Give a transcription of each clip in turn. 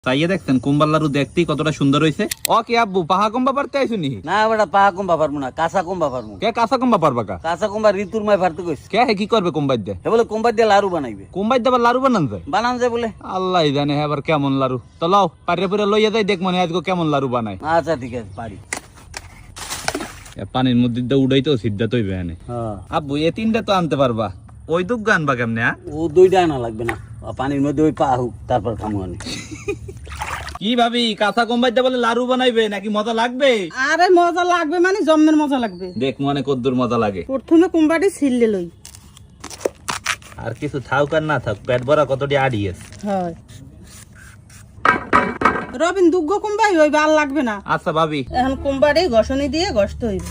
চাইয়ে দেখছেন কুম্বার লাড়ু দেখতেই কতটা সুন্দর হয়েছে। ও কি আব্বু পাহা কুম্বা পারতে আইছুনি? না বেটা পাহা কুম্বা পারবো না, কাঁচা কুম্বা পারবো। কে কাঁচা কুম্বা পারবা কা? কাঁচা কুম্বা ঋতুর মায় পারতে কইছে। কে হে কি করবে কুম্বাই দিয়ে? হে বলে কুম্বা দিয়ে লাড়ু বানাইবে। কুম্বাই দিয়ে আবার লাড়ু বানান যায়? বানান যায় বলে। আল্লাহ জানে হ্যাঁ আবার কেমন লাড়ু। তো লাও পারে পুরে লইয়া যাই দেখ মনে আজকে কেমন লাড়ু বানায়। আচ্ছা ঠিক আছে পারি। পানির মধ্যে দিয়ে উড়াই তো সিদ্ধা তৈবে এনে। হ্যাঁ আব্বু এ তিনটা তো আনতে পারবা, ওই দুগ আনবা কেমনে? ও দুইটা আনা লাগবে না, পানির মধ্যে ওই পা হোক তারপর খামু আনি। কি ভাবি কাঁচা কুম্বাই দিয়ে বলে লাড়ু বানাইবে নাকি মজা লাগবে? আরে মজা লাগবে মানে জম্মের মজা লাগবে। দেখ মনে কদ্দুর মজা লাগে। প্রথমে কুম্বাটি ছিললে লই। আর কিছু থাক আর না থাক পেট ভরা কতটি আড়িয়েছ। হয় রবিন দুগ্গ কুম্বাই হইবে আর লাগবে না। আচ্ছা ভাবি এখন কুম্বাটি ঘষণি দিয়ে ঘষতে হইবে।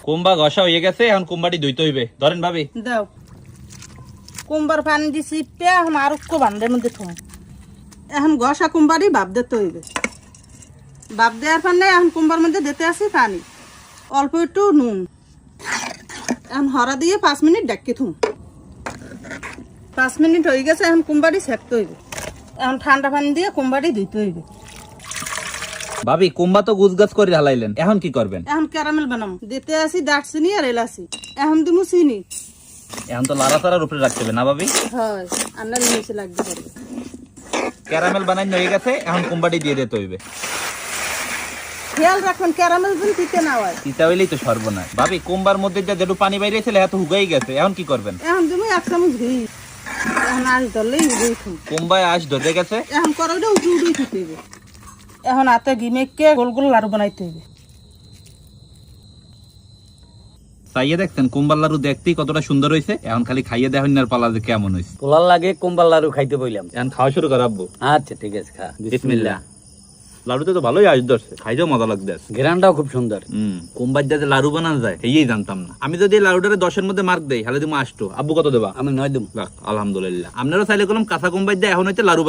কুম্বা ঘষা হয়ে গেছে, এখন কুম্বাটি ধুইতে হইবে। ধরেন ভাবি। দাও কুম্বার পানি দিয়ে চিপে এখন আর উক্কো বান্ডের মধ্যে থম। এখন ঘষা কুম্বাটি ভাপ দিতে হইবে। ভাপ দেওয়ার পর এখন কুম্বার মধ্যে দিতে আসি পানি, অল্প একটু নুন। এখন হরা দিয়ে 5 মিনিট ডাকি থুম। 5 মিনিট হয়ে গেছে, এখন কুম্বাটি সেকতে হইবে। এখন ঠান্ডা পানি দিয়ে কুম্বাটি ধুইতে হইবে। ভাবি কুম্বা তো গুজগাছ করে হালাইলেন, এখন কি করবেন? এখন ক্যারামেল বানাম। দিতে আসি দারচিনি আর এলাচি। এখন দিমু চিনি। এখন তো লাড়া চাড়ার উপরে রাখতে হবে না ভাবি? হয় আন্নার নিচে লাগতে পারবে। ক্যারামেল বানাই হয়ে গেছে, এখন কুম্বাটি দিয়ে দিতে হইবে। খেয়াল রাখবেন ক্যারামেল যেন তিতে না হয়। তিতা হইলেই তো সর্বনাশ। ভাবি কুম্বার মধ্যে যে যেটু পানি বাইরেছিল এত হুগাই গেছে, এখন কি করবেন? এখন দিমু 1 চামচ ঘি। এখন আজ ধরলেই উড়েই থুম। কুম্বায় আঁশ ধরে গেছে, এখন কড়াইটা উঠে উঠেই থুতে হইবে। এখন হাতে ঘি মেখে গোল গোল লাড়ু বানাইতে হইবে। চাইয়ে দেখছেন কুম্বার লাড়ু দেখতেই কতটা সুন্দর হয়েছে। এখন খালি খাইয়ে দেখেন আর পালা যে কেমন হয়েছে। পোলার লাগে কুম্বার লাড়ু খাইতে বইলাম। এখন খাওয়া শুরু কর আব্বু। আচ্ছা ঠিক আছে খা। বিসমিল্লাহ। লাড়ুতে তো ভালোই আঁশ ধরছে, খাইতেও মজা লাগছে। ঘেরানটাও খুব সুন্দর। কুম্বার দিয়ে যে লাড়ু বানানো যায় এই জানতাম না। আমি যদি এই লাড়ুটারে 10-এর মধ্যে মার্ক দেই তাহলে তুমি 8। আব্বু কত দেবা? আমি 9 দেব। আলহামদুলিল্লাহ। আপনারা চাইলে করলাম কাঁচা কুম্বার দিয়ে এখন হইতে লাড়ু